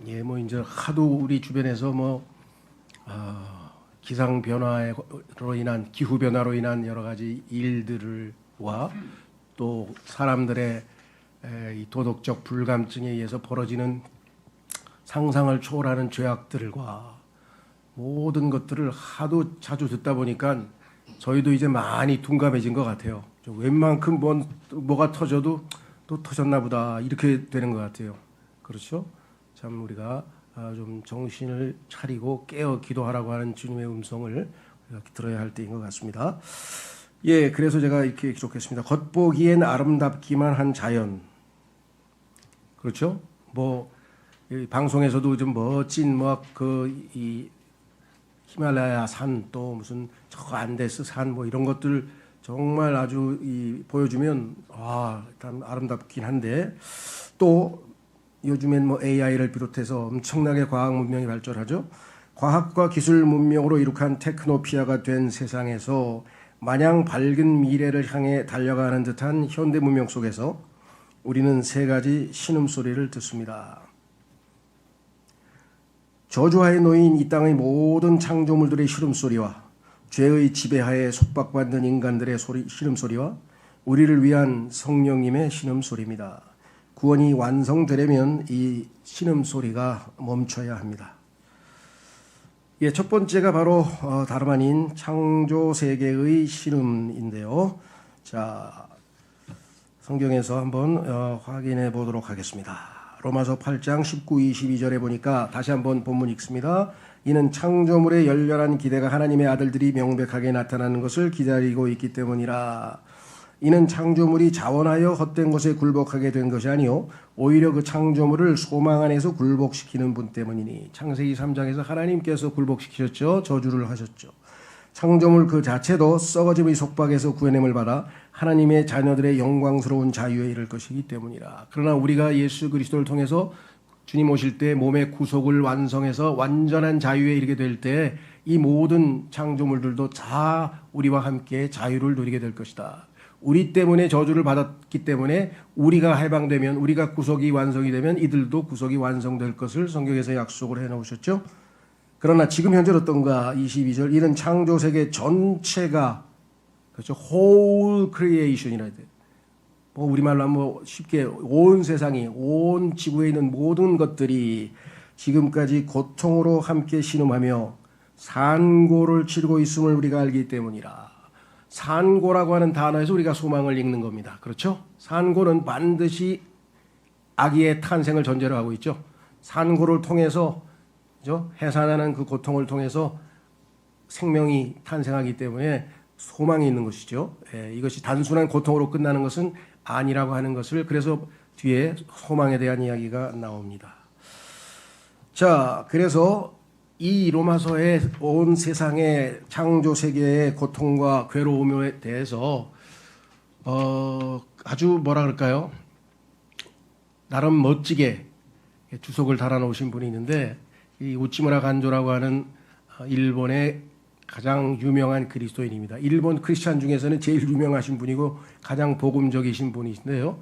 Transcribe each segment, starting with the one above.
예, 뭐 이제 하도 우리 주변에서 뭐 기상 변화로 인한 기후 변화로 인한 여러 가지 일들과 또 사람들의 이 도덕적 불감증에 의해서 벌어지는 상상을 초월하는 죄악들과 모든 것들을 하도 자주 듣다 보니까 저희도 이제 많이 둔감해진 것 같아요. 웬만큼 뭐가 터져도 또 터졌나 보다 이렇게 되는 것 같아요. 그렇죠? 참 우리가 좀 정신을 차리고 깨어 기도하라고 하는 주님의 음성을 들어야 할 때인 것 같습니다. 예, 그래서 제가 이렇게 기록했습니다. 겉보기엔 아름답기만 한 자연. 그렇죠? 뭐 방송에서도 좀 멋진 이 히말라야 산 또 무슨 저 안데스 산 뭐 이런 것들 정말 아주 보여주면 일단 아름답긴 한데 또 요즘엔 뭐 AI를 비롯해서 엄청나게 과학 문명이 발전하죠. 과학과 기술 문명으로 이룩한 테크노피아가 된 세상에서 마냥 밝은 미래를 향해 달려가는 듯한 현대 문명 속에서 우리는 세 가지 신음소리를 듣습니다. 저주하에 놓인 이 땅의 모든 창조물들의 시름소리와 죄의 지배하에 속박받는 인간들의 시름소리와 우리를 위한 성령님의 신음소리입니다. 구원이 완성되려면 이 신음소리가 멈춰야 합니다. 예, 첫 번째가 바로 다름 아닌 창조세계의 신음인데요. 자, 성경에서 한번 확인해 보도록 하겠습니다. 로마서 8장 19, 22절에 보니까 다시 한번 본문 읽습니다. 이는 창조물의 열렬한 기대가 하나님의 아들들이 명백하게 나타나는 것을 기다리고 있기 때문이라. 이는 창조물이 자원하여 헛된 것에 굴복하게 된 것이 아니요 오히려 그 창조물을 소망 안에서 굴복시키는 분 때문이니. 창세기 3장에서 하나님께서 굴복시키셨죠. 저주를 하셨죠. 창조물 그 자체도 썩어짐의 속박에서 구원함을 받아 하나님의 자녀들의 영광스러운 자유에 이를 것이기 때문이라. 그러나 우리가 예수 그리스도를 통해서 주님 오실 때 몸의 구속을 완성해서 완전한 자유에 이르게 될 때 이 모든 창조물들도 다 우리와 함께 자유를 누리게 될 것이다. 우리 때문에 저주를 받았기 때문에 우리가 해방되면, 우리가 구속이 완성이 되면 이들도 구속이 완성될 것을 성경에서 약속을 해놓으셨죠. 그러나 지금 현재 어떤가? 22절, 이는 창조세계 전체가, 그렇죠, whole creation이라 돼. 뭐 우리말로 하면 쉽게 온 세상이, 온 지구에 있는 모든 것들이 지금까지 고통으로 함께 신음하며 산고를 치르고 있음을 우리가 알기 때문이라. 산고라고 하는 단어에서 우리가 소망을 읽는 겁니다. 그렇죠? 산고는 반드시 아기의 탄생을 전제로 하고 있죠. 산고를 통해서, 그렇죠? 해산하는 그 고통을 통해서 생명이 탄생하기 때문에 소망이 있는 것이죠. 이것이 단순한 고통으로 끝나는 것은 아니라고 하는 것을, 그래서 뒤에 소망에 대한 이야기가 나옵니다. 자, 그래서 이 로마서의 온 세상의 창조 세계의 고통과 괴로움에 대해서 아주 뭐라 그럴까요? 나름 멋지게 주석을 달아놓으신 분이 있는데, 이 우치무라 간조라고 하는 일본의 가장 유명한 그리스도인입니다. 일본 크리스찬 중에서는 제일 유명하신 분이고 가장 복음적이신 분이신데요.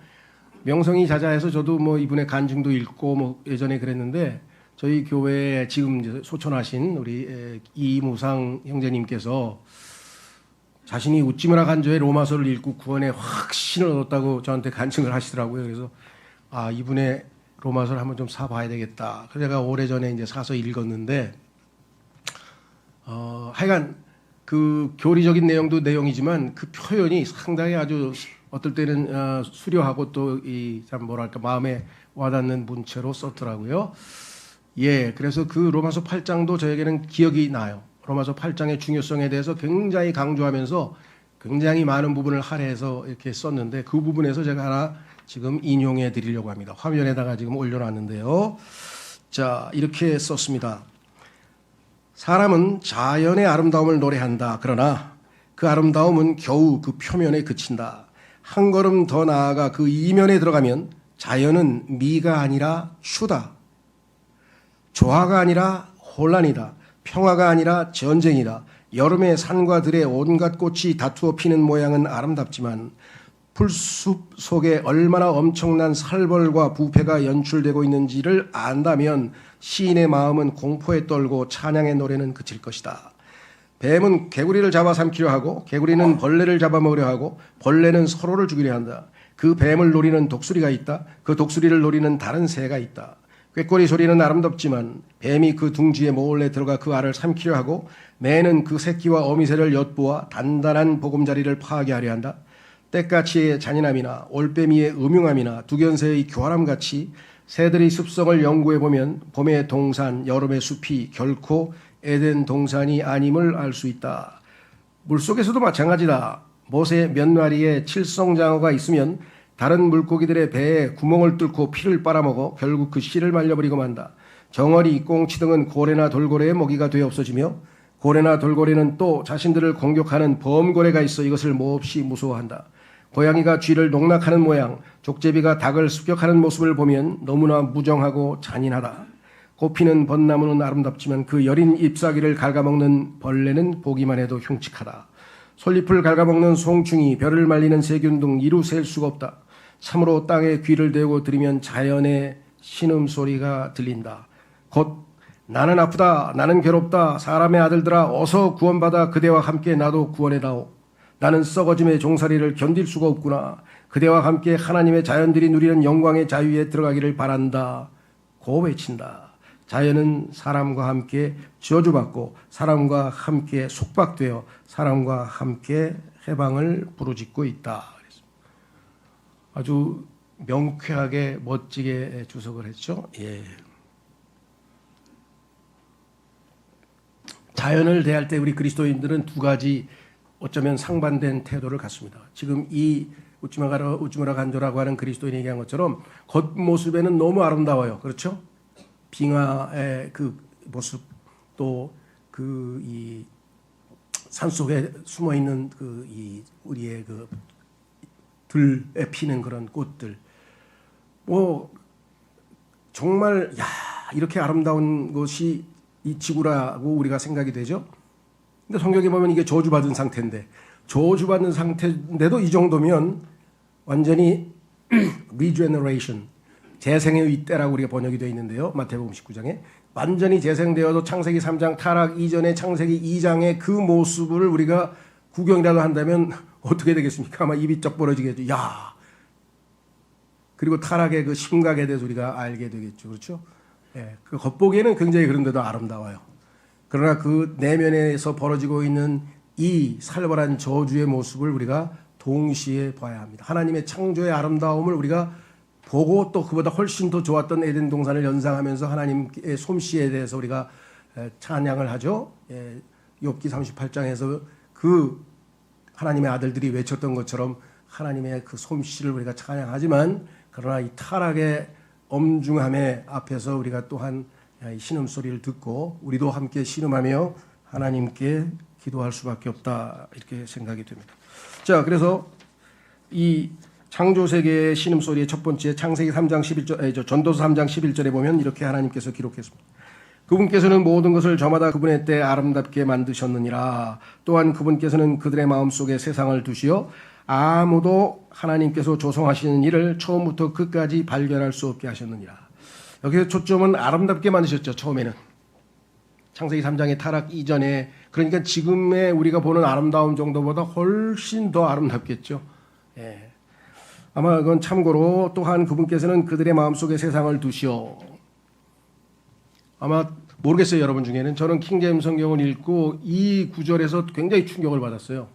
명성이 자자해서 저도 뭐 이분의 간증도 읽고 뭐 예전에 그랬는데, 저희 교회에 지금 소천하신 우리 이무상 형제님께서 자신이 우찌무라 간조의 로마서를 읽고 구원에 확신을 얻었다고 저한테 간증을 하시더라고요. 그래서 이분의 로마서를 한번 좀 사봐야 되겠다. 그래서 제가 오래전에 이제 사서 읽었는데, 하여간 그 교리적인 내용도 내용이지만 그 표현이 상당히 아주 어떨 때는 수려하고 또 참 뭐랄까 마음에 와닿는 문체로 썼더라고요. 예, 그래서 그 로마서 8장도 저에게는 기억이 나요. 로마서 8장의 중요성에 대해서 굉장히 강조하면서 굉장히 많은 부분을 할애해서 이렇게 썼는데, 그 부분에서 제가 하나 지금 인용해 드리려고 합니다. 화면에다가 지금 올려놨는데요. 자, 이렇게 썼습니다. 사람은 자연의 아름다움을 노래한다. 그러나 그 아름다움은 겨우 그 표면에 그친다. 한 걸음 더 나아가 그 이면에 들어가면 자연은 미가 아니라 추다. 조화가 아니라 혼란이다. 평화가 아니라 전쟁이다. 여름에 산과 들에 온갖 꽃이 다투어 피는 모양은 아름답지만 풀숲 속에 얼마나 엄청난 살벌과 부패가 연출되고 있는지를 안다면 시인의 마음은 공포에 떨고 찬양의 노래는 그칠 것이다. 뱀은 개구리를 잡아삼키려 하고 개구리는 벌레를 잡아먹으려 하고 벌레는 서로를 죽이려 한다. 그 뱀을 노리는 독수리가 있다. 그 독수리를 노리는 다른 새가 있다. 꾀꼬리 소리는 아름답지만 뱀이 그 둥지에 몰래 들어가 그 알을 삼키려 하고 매는 그 새끼와 어미새를 엿보아 단단한 보금자리를 파괴하려 한다. 때까치의 잔인함이나 올빼미의 음흉함이나 두견새의 교활함같이 새들의 습성을 연구해보면 봄의 동산, 여름의 숲이 결코 에덴 동산이 아님을 알 수 있다. 물속에서도 마찬가지다. 못에 몇 마리의 칠성장어가 있으면 다른 물고기들의 배에 구멍을 뚫고 피를 빨아먹어 결국 그 씨를 말려버리고 만다. 정어리, 꽁치 등은 고래나 돌고래의 먹이가 되어 없어지며 고래나 돌고래는 또 자신들을 공격하는 범고래가 있어 이것을 몹시 무서워한다. 고양이가 쥐를 농락하는 모양, 족제비가 닭을 습격하는 모습을 보면 너무나 무정하고 잔인하다. 꽃피는 벚나무는 아름답지만 그 여린 잎사귀를 갉아먹는 벌레는 보기만 해도 흉측하다. 솔잎을 갉아먹는 송충이, 벼를 말리는 세균 등 이루 셀 수가 없다. 참으로 땅에 귀를 대고 들으면 자연의 신음소리가 들린다. 곧 나는 아프다, 나는 괴롭다, 사람의 아들들아 어서 구원받아 그대와 함께 나도 구원해다오. 나는 썩어짐의 종살이를 견딜 수가 없구나. 그대와 함께 하나님의 자연들이 누리는 영광의 자유에 들어가기를 바란다. 고 외친다. 자연은 사람과 함께 저주받고 사람과 함께 속박되어 사람과 함께 해방을 부르짖고 있다. 아주 명쾌하게 멋지게 주석을 했죠. 예. 자연을 대할 때 우리 그리스도인들은 두 가지 어쩌면 상반된 태도를 갖습니다. 지금 이 우찌마라 간조라고 하는 그리스도인이 얘기한 것처럼 겉모습에는 너무 아름다워요. 그렇죠? 빙하의 그 모습 또 그 이 산속에 숨어 있는 그 이 우리의 그 들에 피는 그런 꽃들 뭐 정말 야 이렇게 아름다운 것이 이 지구라고 우리가 생각이 되죠. 근데 성경에 보면 이게 저주받은 상태인데 저주받는 상태인데도 이 정도면 완전히 regeneration 재생의 때라고 우리가 번역이 되어 있는데요. 마태복음 19장에 완전히 재생되어도 창세기 3장 타락 이전의 창세기 2장의 그 모습을 우리가 구경이라도 한다면 어떻게 되겠습니까? 아마 입이 쩍 벌어지겠죠. 야. 그리고 타락의 그 심각에 대해서 우리가 알게 되겠죠. 그렇죠? 예. 그 겉보기에는 굉장히 그런데도 아름다워요. 그러나 그 내면에서 벌어지고 있는 이 살벌한 저주의 모습을 우리가 동시에 봐야 합니다. 하나님의 창조의 아름다움을 우리가 보고 또 그보다 훨씬 더 좋았던 에덴 동산을 연상하면서 하나님의 솜씨에 대해서 우리가 찬양을 하죠. 욥기 38장에서 그 하나님의 아들들이 외쳤던 것처럼 하나님의 그 솜씨를 우리가 찬양하지만 그러나 이 타락의 엄중함의 앞에서 우리가 또한 신음소리를 듣고 우리도 함께 신음하며 하나님께 기도할 수밖에 없다 이렇게 생각이 됩니다. 자, 그래서 이 창조세계의 신음소리의 첫 번째 창세기 3장 11절, 전도서 3장 11절에 보면 이렇게 하나님께서 기록했습니다. 그분께서는 모든 것을 저마다 그분의 때 아름답게 만드셨느니라. 또한 그분께서는 그들의 마음속에 세상을 두시어 아무도 하나님께서 조성하시는 일을 처음부터 끝까지 발견할 수 없게 하셨느니라. 여기서 초점은 아름답게 만드셨죠. 처음에는 창세기 3장의 타락 이전에 그러니까 지금의 우리가 보는 아름다움 정도보다 훨씬 더 아름답겠죠. 예. 아마 그건 참고로 또한 그분께서는 그들의 마음속에 세상을 두시어 아마 모르겠어요. 여러분 중에는 저는 킹제임스 성경을 읽고 이 구절에서 굉장히 충격을 받았어요.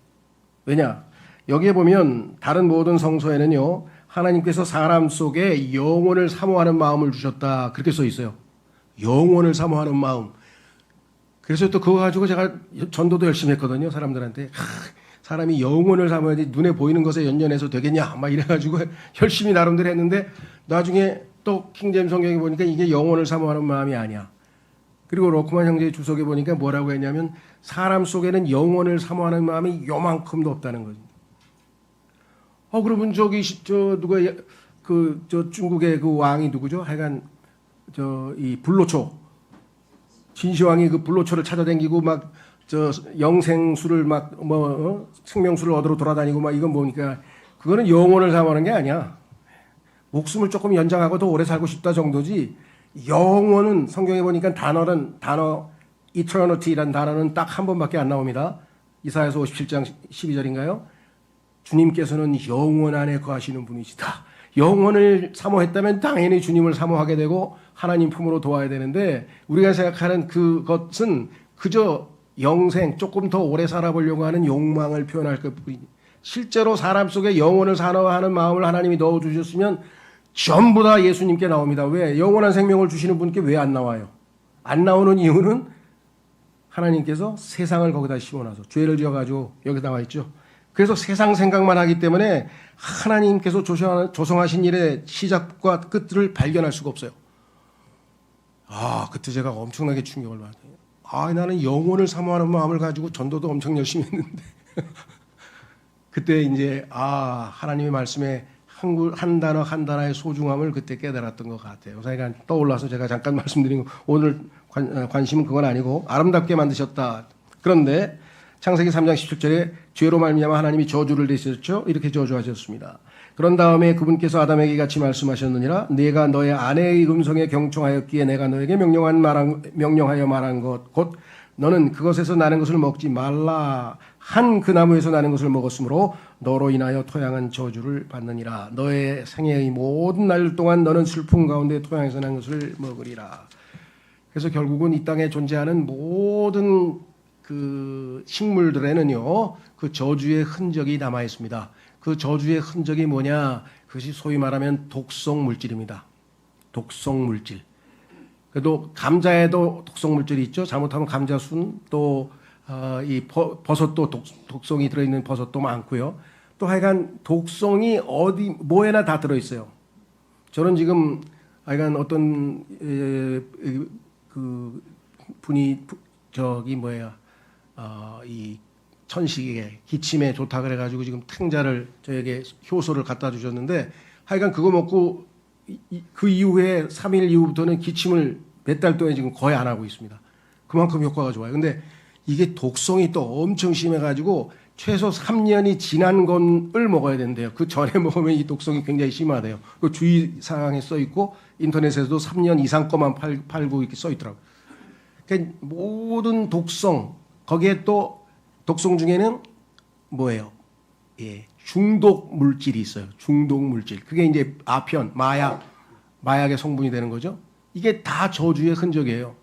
왜냐? 여기에 보면 다른 모든 성서에는요. 하나님께서 사람 속에 영혼을 사모하는 마음을 주셨다. 그렇게 써 있어요. 영혼을 사모하는 마음. 그래서 또 그거 가지고 제가 전도도 열심히 했거든요. 사람들한테. 사람이 영혼을 사모해야지 눈에 보이는 것에 연연해서 되겠냐. 막 이래가지고 열심히 나름대로 했는데 나중에 또 킹제임스 성경에 보니까 이게 영혼을 사모하는 마음이 아니야. 그리고 로크만 형제의 주석에 보니까 뭐라고 했냐면 사람 속에는 영혼을 사모하는 마음이 요만큼도 없다는 거죠. 그러면 저기 누가 저 중국의 그 왕이 누구죠? 하여간 이 불로초 진시황이 그 불로초를 찾아다니고 막 저 영생수를 막 생명수를 얻으러 돌아다니고 막 이건 뭡니까? 그거는 영혼을 사모하는 게 아니야. 목숨을 조금 연장하고 더 오래 살고 싶다 정도지. 영혼은 성경에 보니까 단어 eternity라는 단어는 딱 한 번밖에 안 나옵니다. 이사야서 57장 12절인가요? 주님께서는 영혼 안에 거하시는 분이시다. 영혼을 사모했다면 당연히 주님을 사모하게 되고 하나님 품으로 도와야 되는데 우리가 생각하는 그것은 그저 영생 조금 더 오래 살아보려고 하는 욕망을 표현할 것뿐이니 실제로 사람 속에 영혼을 사모하는 마음을 하나님이 넣어주셨으면 전부 다 예수님께 나옵니다. 왜? 영원한 생명을 주시는 분께 왜 안 나와요? 안 나오는 이유는 하나님께서 세상을 거기다 심어놔서 죄를 지어가지고 여기 나와 있죠. 그래서 세상 생각만 하기 때문에 하나님께서 조성하신 일의 시작과 끝을 발견할 수가 없어요. 그때 제가 엄청나게 충격을 받았어요. 나는 영혼을 사모하는 마음을 가지고 전도도 엄청 열심히 했는데 그때 이제 하나님의 말씀에 한 단어 한 단어의 소중함을 그때 깨달았던 것 같아요. 그러니까 떠올라서 제가 잠깐 말씀드린 거 오늘 관심은 그건 아니고 아름답게 만드셨다. 그런데 창세기 3장 17절에 죄로 말미암아 하나님이 저주를 내셨죠. 이렇게 저주하셨습니다. 그런 다음에 그분께서 아담에게 같이 말씀하셨느니라 내가 너의 아내의 음성에 경청하였기에 내가 너에게 명령하여 말한 것 곧 너는 그것에서 나는 것을 먹지 말라 한 그 나무에서 나는 것을 먹었으므로 너로 인하여 토양은 저주를 받느니라. 너의 생애의 모든 날 동안 너는 슬픔 가운데 토양에서 난 것을 먹으리라. 그래서 결국은 이 땅에 존재하는 모든 그 식물들에는요 그 저주의 흔적이 남아 있습니다. 그 저주의 흔적이 뭐냐? 그것이 소위 말하면 독성 물질입니다. 독성 물질. 그래도 감자에도 독성 물질이 있죠. 잘못하면 감자순 또 이 버섯도 독성이 들어있는 버섯도 많고요. 또 하여간 독성이 어디 뭐에나 다 들어있어요. 저는 지금 하여간 어떤 그 분이 이 천식에 기침에 좋다 그래가지고 지금 탱자를 저에게 효소를 갖다 주셨는데 하여간 그거 먹고 그 이후에 3일 이후부터는 기침을 몇 달 동안 지금 거의 안 하고 있습니다. 그만큼 효과가 좋아요. 근데 이게 독성이 또 엄청 심해가지고 최소 3년이 지난 건을 먹어야 된대요. 그 전에 먹으면 이 독성이 굉장히 심하대요. 그 주의사항에 써 있고 인터넷에서도 3년 이상 거만 팔고 이렇게 써 있더라고요. 그러니까 모든 독성 거기에 또 독성 중에는 뭐예요? 중독 물질이 있어요. 중독 물질. 그게 이제 아편, 마약의 성분이 되는 거죠. 이게 다 저주의 흔적이에요.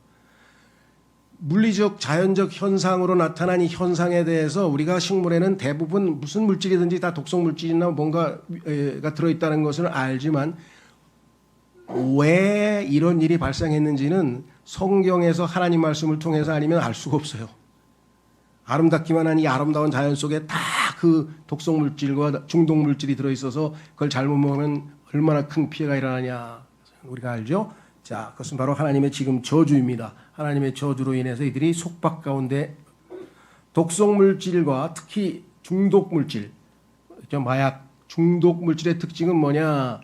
물리적, 자연적 현상으로 나타난 이 현상에 대해서 우리가 식물에는 대부분 무슨 물질이든지 다 독성 물질이나 뭔가가 들어있다는 것을 알지만 왜 이런 일이 발생했는지는 성경에서 하나님 말씀을 통해서 아니면 알 수가 없어요. 아름답기만 한 이 아름다운 자연 속에 다 그 독성 물질과 중독 물질이 들어있어서 그걸 잘못 먹으면 얼마나 큰 피해가 일어나냐 우리가 알죠. 자, 그것은 바로 하나님의 지금 저주입니다. 하나님의 저주로 인해서 이들이 속박 가운데 독성 물질과 특히 중독 물질, 마약 중독 물질의 특징은 뭐냐?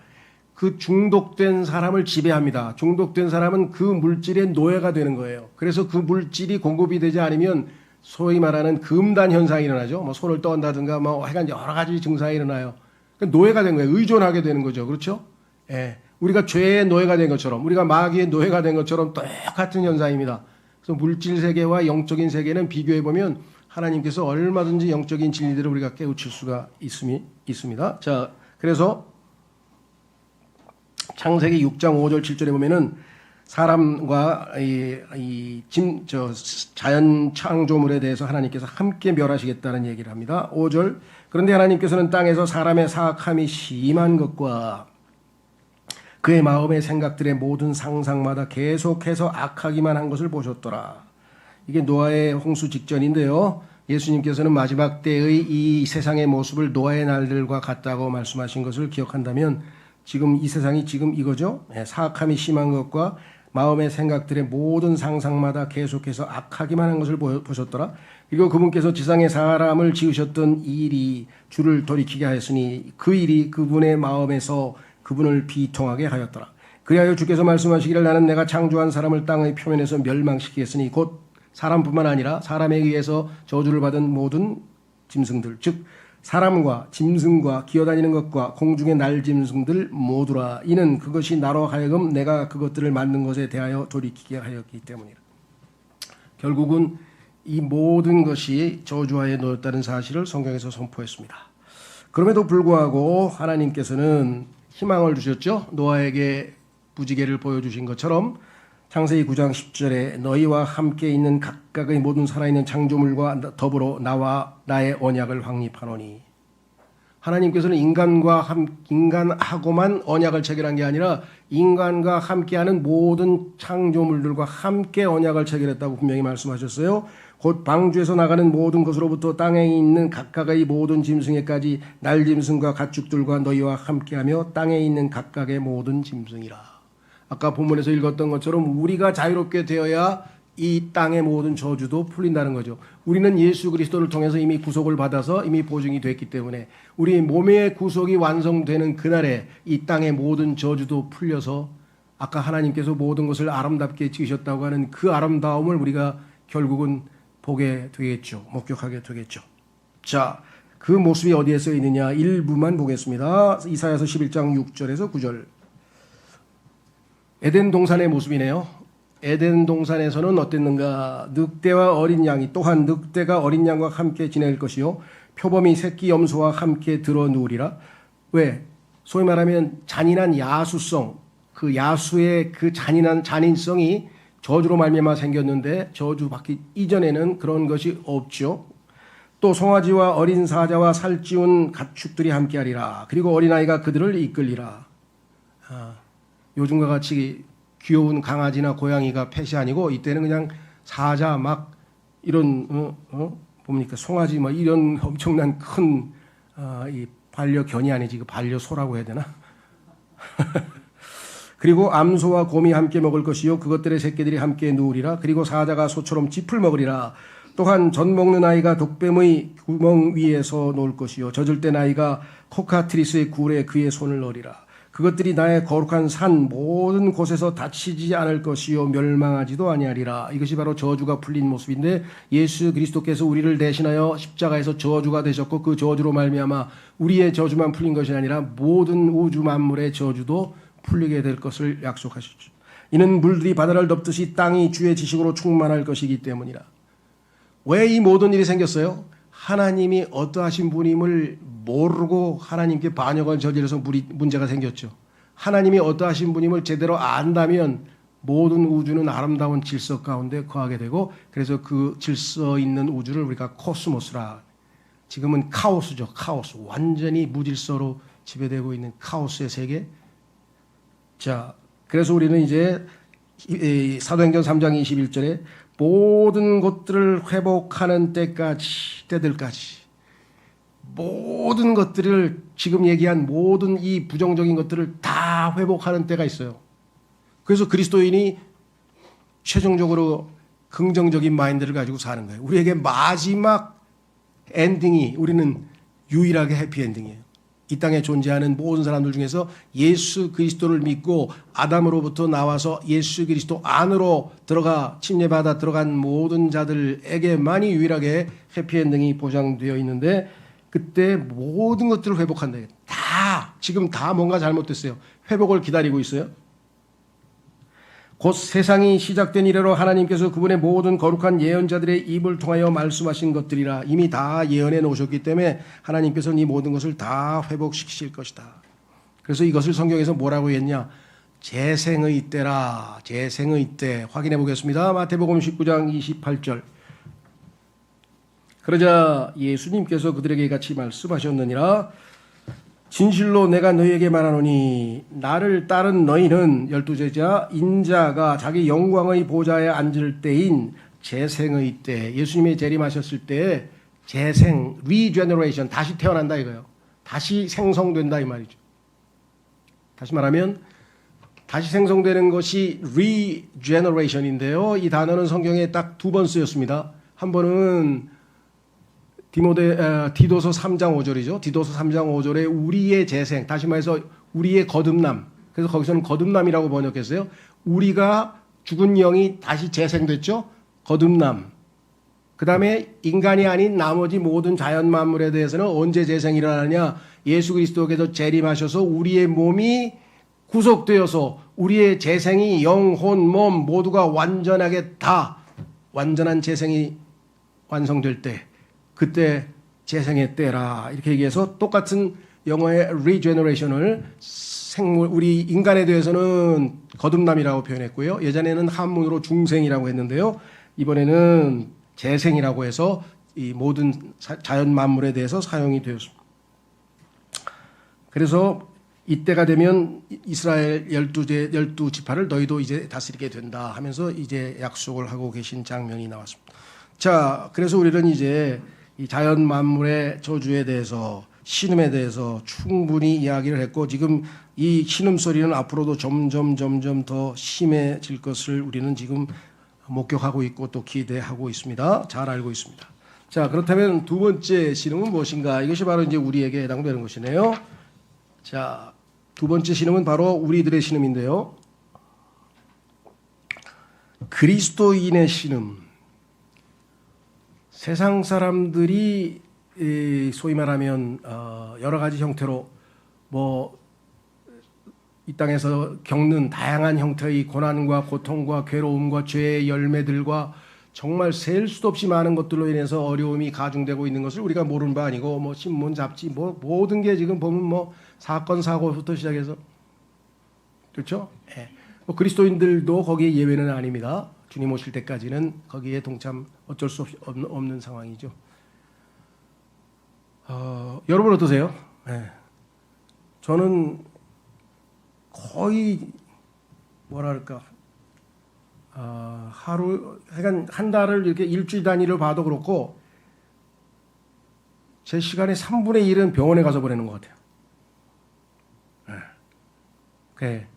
그 중독된 사람을 지배합니다. 중독된 사람은 그 물질의 노예가 되는 거예요. 그래서 그 물질이 공급이 되지 않으면 소위 말하는 금단 현상이 일어나죠. 뭐 손을 떤다든가 뭐 하여간 여러 가지 증상이 일어나요. 그러니까 노예가 된 거예요. 의존하게 되는 거죠. 그렇죠? 예. 우리가 죄의 노예가 된 것처럼 우리가 마귀의 노예가 된 것처럼 똑같은 현상입니다. 그래서 물질 세계와 영적인 세계는 비교해 보면 하나님께서 얼마든지 영적인 진리들을 우리가 깨우칠 수가 있습니다. 자, 그래서 창세기 6장 5절 7절에 보면은 사람과 자연 창조물에 대해서 하나님께서 함께 멸하시겠다는 얘기를 합니다. 5절. 그런데 하나님께서는 땅에서 사람의 사악함이 심한 것과 그의 마음의 생각들의 모든 상상마다 계속해서 악하기만 한 것을 보셨더라. 이게 노아의 홍수 직전인데요. 예수님께서는 마지막 때의 이 세상의 모습을 노아의 날들과 같다고 말씀하신 것을 기억한다면 지금 이 세상이 지금 이거죠. 사악함이 심한 것과 마음의 생각들의 모든 상상마다 계속해서 악하기만 한 것을 보셨더라. 그리고 그분께서 지상에 사람을 지으셨던 이 일이 주를 돌이키게 하였으니 그 일이 그분의 마음에서 그분을 비통하게 하였더라. 그리하여 주께서 말씀하시기를 나는 내가 창조한 사람을 땅의 표면에서 멸망시키겠으니 곧 사람뿐만 아니라 사람에 의해서 저주를 받은 모든 짐승들 즉 사람과 짐승과 기어다니는 것과 공중의 날짐승들 모두라. 이는 그것이 나로 하여금 내가 그것들을 만든 것에 대하여 돌이키게 하였기 때문이라. 결국은 이 모든 것이 저주하에 놓였다는 사실을 성경에서 선포했습니다. 그럼에도 불구하고 하나님께서는 희망을 주셨죠. 노아에게 무지개를 보여주신 것처럼 창세기 9장 10절에 너희와 함께 있는 각각의 모든 살아있는 창조물과 더불어 나와 나의 언약을 확립하노니. 하나님께서는 인간하고만 언약을 체결한 게 아니라 인간과 함께하는 모든 창조물들과 함께 언약을 체결했다고 분명히 말씀하셨어요. 곧 방주에서 나가는 모든 것으로부터 땅에 있는 각각의 모든 짐승에까지 날짐승과 가축들과 너희와 함께하며 땅에 있는 각각의 모든 짐승이라. 아까 본문에서 읽었던 것처럼 우리가 자유롭게 되어야 이 땅의 모든 저주도 풀린다는 거죠. 우리는 예수 그리스도를 통해서 이미 구속을 받아서 이미 보증이 됐기 때문에 우리 몸의 구속이 완성되는 그날에 이 땅의 모든 저주도 풀려서 아까 하나님께서 모든 것을 아름답게 지으셨다고 하는 그 아름다움을 우리가 결국은 보게 되겠죠. 목격하게 되겠죠. 자, 그 모습이 어디에 써 있느냐 일부만 보겠습니다. 이사야서 11장 6절에서 9절. 에덴 동산의 모습이네요. 에덴 동산에서는 어땠는가? 늑대와 어린 양이 또한 늑대가 어린 양과 함께 지낼 것이요 표범이 새끼 염소와 함께 들어 누우리라. 왜? 소위 말하면 잔인한 야수성, 그 야수의 그 잔인한 잔인성이 저주로 말미암아 생겼는데 저주 받기 이전에는 그런 것이 없죠. 또 송아지와 어린 사자와 살찌운 가축들이 함께하리라. 그리고 어린아이가 그들을 이끌리라. 요즘과 같이 귀여운 강아지나 고양이가 펫이 아니고 이때는 그냥 사자 막 이런 뭡니까 송아지 막 이런 엄청난 큰 이 반려견이 아니지 그 반려소라고 해야 되나? 그리고 암소와 곰이 함께 먹을 것이요 그것들의 새끼들이 함께 누우리라. 그리고 사자가 소처럼 짚을 먹으리라. 또한 젖 먹는 아이가 독뱀의 구멍 위에서 놀 것이요 젖을 땐 아이가 코카트리스의 굴에 그의 손을 넣으리라. 그것들이 나의 거룩한 산 모든 곳에서 다치지 않을 것이요 멸망하지도 아니하리라. 이것이 바로 저주가 풀린 모습인데 예수 그리스도께서 우리를 대신하여 십자가에서 저주가 되셨고 그 저주로 말미암아 우리의 저주만 풀린 것이 아니라 모든 우주 만물의 저주도 풀리게 될 것을 약속하셨죠. 이는 물들이 바다를 덮듯이 땅이 주의 지식으로 충만할 것이기 때문이라. 왜 이 모든 일이 생겼어요? 하나님이 어떠하신 분임을 모르고 하나님께 반역을 저질러서 문제가 생겼죠. 하나님이 어떠하신 분임을 제대로 안다면 모든 우주는 아름다운 질서 가운데 거하게 되고 그래서 그 질서 있는 우주를 우리가 코스모스라. 지금은 카오스죠. 카오스. 완전히 무질서로 지배되고 있는 카오스의 세계. 자, 그래서 우리는 이제 사도행전 3장 21절에 모든 것들을 회복하는 때들까지 모든 것들을 지금 얘기한 모든 이 부정적인 것들을 다 회복하는 때가 있어요. 그래서 그리스도인이 최종적으로 긍정적인 마인드를 가지고 사는 거예요. 우리에게 마지막 엔딩이 우리는 유일하게 해피엔딩이에요. 이 땅에 존재하는 모든 사람들 중에서 예수 그리스도를 믿고 아담으로부터 나와서 예수 그리스도 안으로 침례받아 들어간 모든 자들에게만이 유일하게 해피엔딩이 보장되어 있는데 그때 모든 것들을 회복한다. 지금 다 뭔가 잘못됐어요. 회복을 기다리고 있어요. 곧 세상이 시작된 이래로 하나님께서 그분의 모든 거룩한 예언자들의 입을 통하여 말씀하신 것들이라. 이미 다 예언해 놓으셨기 때문에 하나님께서는 이 모든 것을 다 회복시키실 것이다. 그래서 이것을 성경에서 뭐라고 했냐? 재생의 때라. 재생의 때. 확인해 보겠습니다. 마태복음 19장 28절. 그러자 예수님께서 그들에게 같이 말씀하셨느니라. 진실로 내가 너희에게 말하노니 나를 따른 너희는 12제자 인자가 자기 영광의 보좌에 앉을 때인 재생의 때, 예수님이 재림하셨을 때 재생, 리제너레이션, 다시 태어난다 이거예요. 다시 생성된다 이 말이죠. 다시 말하면 다시 생성되는 것이 리제너레이션인데요. 이 단어는 성경에 딱 두 번 쓰였습니다. 한 번은 디도서 3장 5절이죠. 디도서 3장 5절에 우리의 재생, 다시 말해서 우리의 거듭남. 그래서 거기서는 거듭남이라고 번역했어요. 우리가 죽은 영이 다시 재생됐죠. 거듭남. 그 다음에 인간이 아닌 나머지 모든 자연 만물에 대해서는 언제 재생이 일어나느냐? 예수 그리스도께서 재림하셔서 우리의 몸이 구속되어서 우리의 재생이 영혼, 몸 모두가 완전하게 다 완전한 재생이 완성될 때, 그때 재생의 때라 이렇게 얘기해서 똑같은 영어의 regeneration을 생물, 우리 인간에 대해서는 거듭남이라고 표현했고요. 예전에는 한문으로 중생이라고 했는데요. 이번에는 재생이라고 해서 이 모든 자연 만물에 대해서 사용이 되었습니다. 그래서 이때가 되면 이스라엘 12지파를 너희도 이제 다스리게 된다 하면서 이제 약속을 하고 계신 장면이 나왔습니다. 자, 그래서 우리는 이제 이 자연 만물의 저주에 대해서 신음에 대해서 충분히 이야기를 했고 지금 이 신음소리는 앞으로도 점점 더 심해질 것을 우리는 지금 목격하고 있고 또 기대하고 있습니다. 잘 알고 있습니다. 자, 그렇다면 두 번째 신음은 무엇인가? 이것이 바로 이제 우리에게 해당되는 것이네요. 자, 두 번째 신음은 바로 우리들의 신음인데요. 그리스도인의 신음. 세상 사람들이 소위 말하면 여러 가지 형태로 뭐 이 땅에서 겪는 다양한 형태의 고난과 고통과 괴로움과 죄의 열매들과 정말 셀 수도 없이 많은 것들로 인해서 어려움이 가중되고 있는 것을 우리가 모르는 바 아니고 뭐 신문 잡지 뭐 모든 게 지금 보면 뭐 사건 사고부터 시작해서 그렇죠? 예. 뭐 그리스도인들도 거기에 예외는 아닙니다. 주님 오실 때까지는 거기에 동참 어쩔 수 없는 상황이죠. 여러분 어떠세요? 예. 저는 거의 뭐랄까 하루 한 달을 이렇게 일주일 단위로 봐도 그렇고 제 시간의 3분의 1은 병원에 가서 보내는 것 같아요. 네.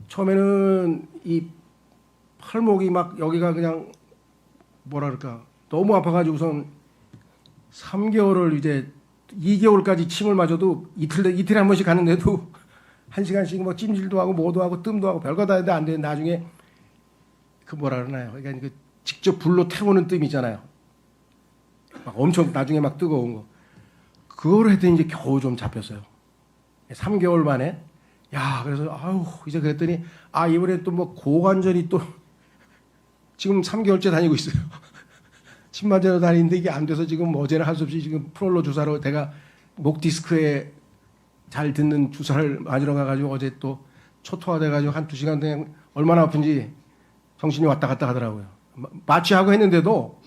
처음에는 이 팔목이 막 여기가 그냥 뭐랄까 너무 아파가지고선 3개월을 이제 2개월까지 침을 맞아도 이틀에 한 번씩 가는데도 1시간씩 뭐 찜질도 하고 뭐도 하고 뜸도 하고 별거 다 했는데 안 돼. 나중에 그 뭐라 그러나요? 그러니까 그 직접 불로 태우는 뜸 있잖아요. 막 엄청 나중에 막 뜨거운 거. 그거를 했더니 이제 겨우 좀 잡혔어요. 3개월 만에. 야, 그래서 아유 이제 그랬더니 이번에 또 뭐 고관절이 또 지금 3개월째 다니고 있어요. 침 맞으러 다니는데 이게 안 돼서 지금 어제는 할 수 없이 지금 프롤로 주사로 내가 목 디스크에 잘 듣는 주사를 맞으러 가가지고 어제 또 초토화돼가지고 한 2시간 동안 얼마나 아픈지 정신이 왔다 갔다 하더라고요. 마취하고 했는데도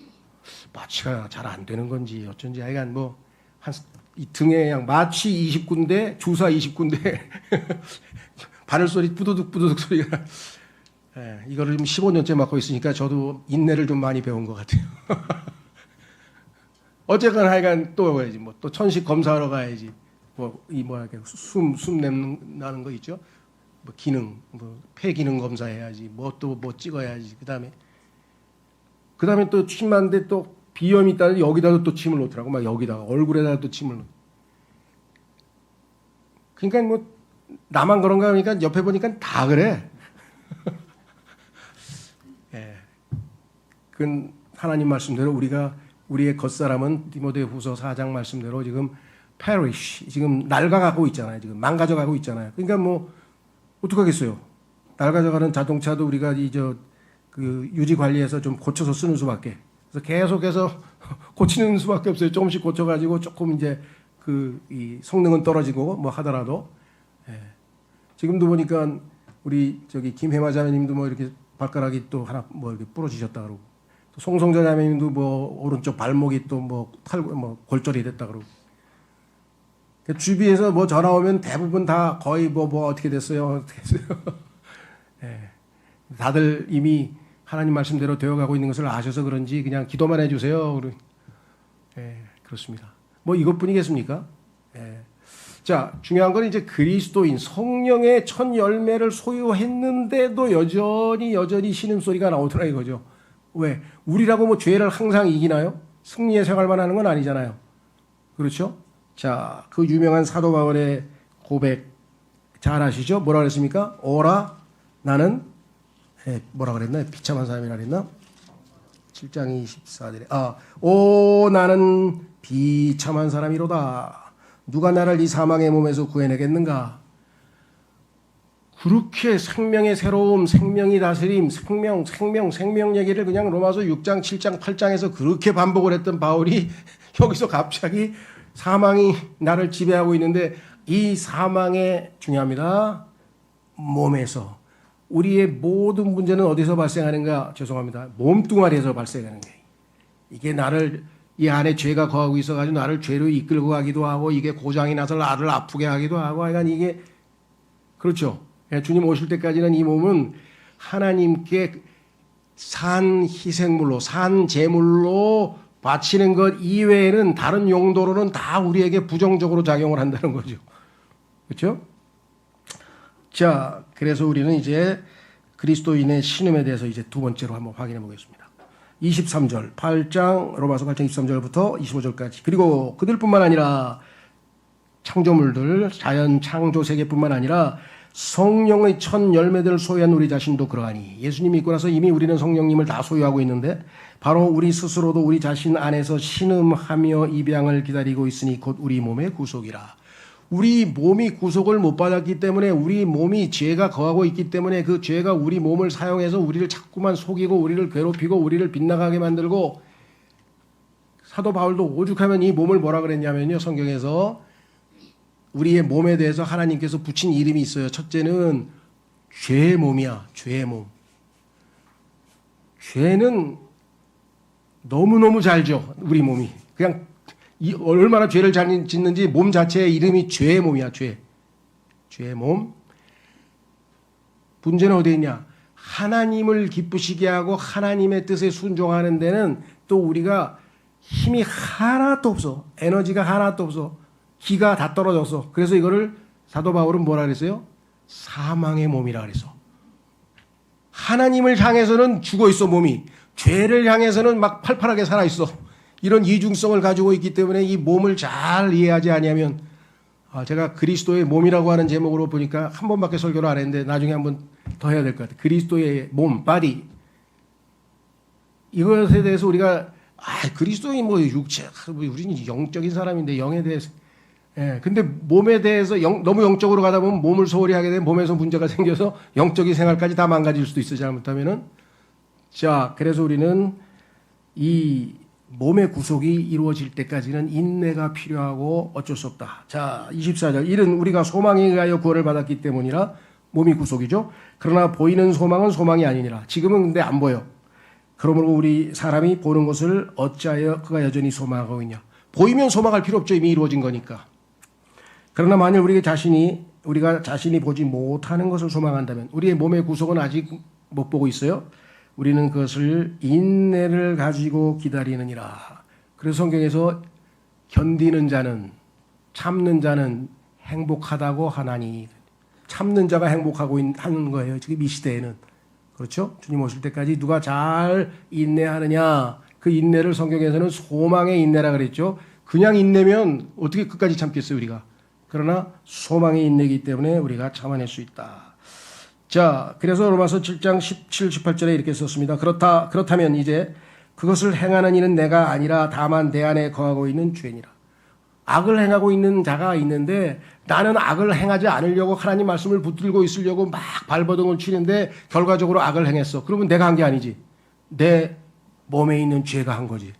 마취가 잘 안 되는 건지 어쩐지 하여간 뭐 한 이 등에 그냥 마취 20군데 주사 20군데 바늘소리 뿌두둑 소리가 이거를 지금 15년째 맡고 있으니까 저도 인내를 좀 많이 배운 것 같아요. 어쨌거나 하여간 또 가야지 뭐 또 천식 검사하러 가야지 뭐 이 뭐야 숨 내는 거 있죠. 뭐 기능 뭐 폐 기능 검사해야지 뭐 또 뭐 찍어야지 그다음에 또 침 맞는데 또 비염이 있다는데 여기다가 또 침을 놓더라고 막 여기다가 얼굴에다가 또 침을 놓. 그러니까 뭐 나만 그런가 하니까 옆에 보니까 다 그래. 예. 그건 하나님 말씀대로 우리의 겉사람은 디모데후서 4장 말씀대로 지금 perish 지금 낡아가고 있잖아요. 지금 망가져가고 있잖아요. 그러니까 뭐 어떡하겠어요. 낡아져가는 자동차도 우리가 그 유지 관리해서 좀 고쳐서 쓰는 수밖에. 그래서 계속해서 고치는 수밖에 없어요. 조금씩 고쳐가지고 조금 이제 이 성능은 떨어지고 뭐 하더라도. 예. 지금도 보니까 우리 김혜마 자매님도 뭐 이렇게 발가락이 또 하나 뭐 이렇게 부러지셨다 그러고 또 송성자 자매님도 뭐 오른쪽 발목이 또 뭐 골절이 됐다 그러고. 주위에서 뭐 전화 오면 대부분 다 거의 뭐 어떻게 됐어요? 예. 다들 이미 하나님 말씀대로 되어가고 있는 것을 아셔서 그런지 그냥 기도만 해주세요. 예, 그렇습니다. 뭐 이것뿐이겠습니까? 예. 자, 중요한 건 이제 그리스도인 성령의 첫 열매를 소유했는데도 여전히 신음소리가 나오더라 이거죠. 왜? 우리라고 뭐 죄를 항상 이기나요? 승리의 생활만 하는 건 아니잖아요. 그렇죠? 자, 그 유명한 사도 바울의 고백 잘 아시죠? 뭐라 그랬습니까? 오라 나는 뭐라 그랬나? 비참한 사람이라 그랬나? 7장 24절에 오 나는 비참한 사람이로다. 누가 나를 이 사망의 몸에서 구해내겠는가. 그렇게 생명의 새로움, 생명이 다스림, 생명 얘기를 그냥 로마서 6장, 7장, 8장에서 그렇게 반복을 했던 바울이 여기서 갑자기 사망이 나를 지배하고 있는데 이 사망에 중요합니다. 몸에서. 우리의 모든 문제는 어디서 발생하는가? 죄송합니다. 몸뚱아리에서 발생하는 거예요. 이게 나를 이 안에 죄가 거하고 있어가지고 나를 죄로 이끌고 가기도 하고 이게 고장이 나서 나를 아프게 하기도 하고 하여간 이게 그렇죠. 주님 오실 때까지는 이 몸은 하나님께 산 희생물로 산 제물로 바치는 것 이외에는 다른 용도로는 다 우리에게 부정적으로 작용을 한다는 거죠. 그렇죠? 자, 그래서 우리는 이제 그리스도인의 신음에 대해서 이제 두 번째로 한번 확인해 보겠습니다. 23절, 8장, 로마서 8장 23절부터 25절까지. 그리고 그들뿐만 아니라 창조물들, 자연 창조 세계뿐만 아니라 성령의 첫 열매들을 소유한 우리 자신도 그러하니 예수님이 있고 나서 이미 우리는 성령님을 다 소유하고 있는데 바로 우리 스스로도 우리 자신 안에서 신음하며 입양을 기다리고 있으니 곧 우리 몸의 구속이라. 우리 몸이 구속을 못 받았기 때문에 우리 몸이 죄가 거하고 있기 때문에 그 죄가 우리 몸을 사용해서 우리를 자꾸만 속이고 우리를 괴롭히고 우리를 빗나가게 만들고 사도 바울도 오죽하면 이 몸을 뭐라 그랬냐면요. 성경에서 우리의 몸에 대해서 하나님께서 붙인 이름이 있어요. 첫째는 죄의 몸이야. 죄의 몸. 죄는 너무너무 잘죠. 우리 몸이. 그냥 얼마나 죄를 잘 짓는지 몸 자체의 이름이 죄의 몸이야. 죄의 몸. 문제는 어디에 있냐. 하나님을 기쁘시게 하고 하나님의 뜻에 순종하는 데는 또 우리가 힘이 하나도 없어. 에너지가 하나도 없어. 기가 다 떨어졌어. 그래서 이거를 사도 바울은 뭐라 그랬어요? 사망의 몸이라 그랬어. 하나님을 향해서는 죽어 있어 몸이. 죄를 향해서는 막 팔팔하게 살아 있어. 이런 이중성을 가지고 있기 때문에 이 몸을 잘 이해하지 아니하면 제가 그리스도의 몸이라고 하는 제목으로 보니까 한 번밖에 설교를 안 했는데 나중에 한 번 더 해야 될 것 같아요. 그리스도의 몸, 바디. 이것에 대해서 우리가 그리스도인 뭐 육체, 우리는 영적인 사람인데 영에 대해서 근데 몸에 대해서 너무 영적으로 가다 보면 몸을 소홀히 하게 되면 몸에서 문제가 생겨서 영적인 생활까지 다 망가질 수도 있어요. 잘못하면은. 자, 그래서 우리는 이 몸의 구속이 이루어질 때까지는 인내가 필요하고 어쩔 수 없다. 자, 24절. 이는 우리가 소망에 의하여 구원을 받았기 때문이라 몸이 구속이죠. 그러나 보이는 소망은 소망이 아니니라. 지금은 근데 안 보여. 그러므로 우리 사람이 보는 것을 어찌하여 그가 여전히 소망하고 있냐. 보이면 소망할 필요 없죠. 이미 이루어진 거니까. 그러나 만일 우리가 자신이 보지 못하는 것을 소망한다면 우리의 몸의 구속은 아직 못 보고 있어요. 우리는 그것을 인내를 가지고 기다리느니라. 그래서 성경에서 견디는 자는 참는 자는 행복하다고 하나니 참는 자가 행복하고 하는 거예요. 지금 이 시대에는. 그렇죠? 주님 오실 때까지 누가 잘 인내하느냐. 그 인내를 성경에서는 소망의 인내라 그랬죠. 그냥 인내면 어떻게 끝까지 참겠어요, 우리가. 그러나 소망의 인내이기 때문에 우리가 참아낼 수 있다. 자, 그래서 로마서 7장 17, 18절에 이렇게 썼습니다. 그렇다면 이제 그것을 행하는 이는 내가 아니라 다만 내 안에 거하고 있는 죄니라. 악을 행하고 있는 자가 있는데 나는 악을 행하지 않으려고 하나님 말씀을 붙들고 있으려고 막 발버둥을 치는데 결과적으로 악을 행했어. 그러면 내가 한 게 아니지. 내 몸에 있는 죄가 한 거지.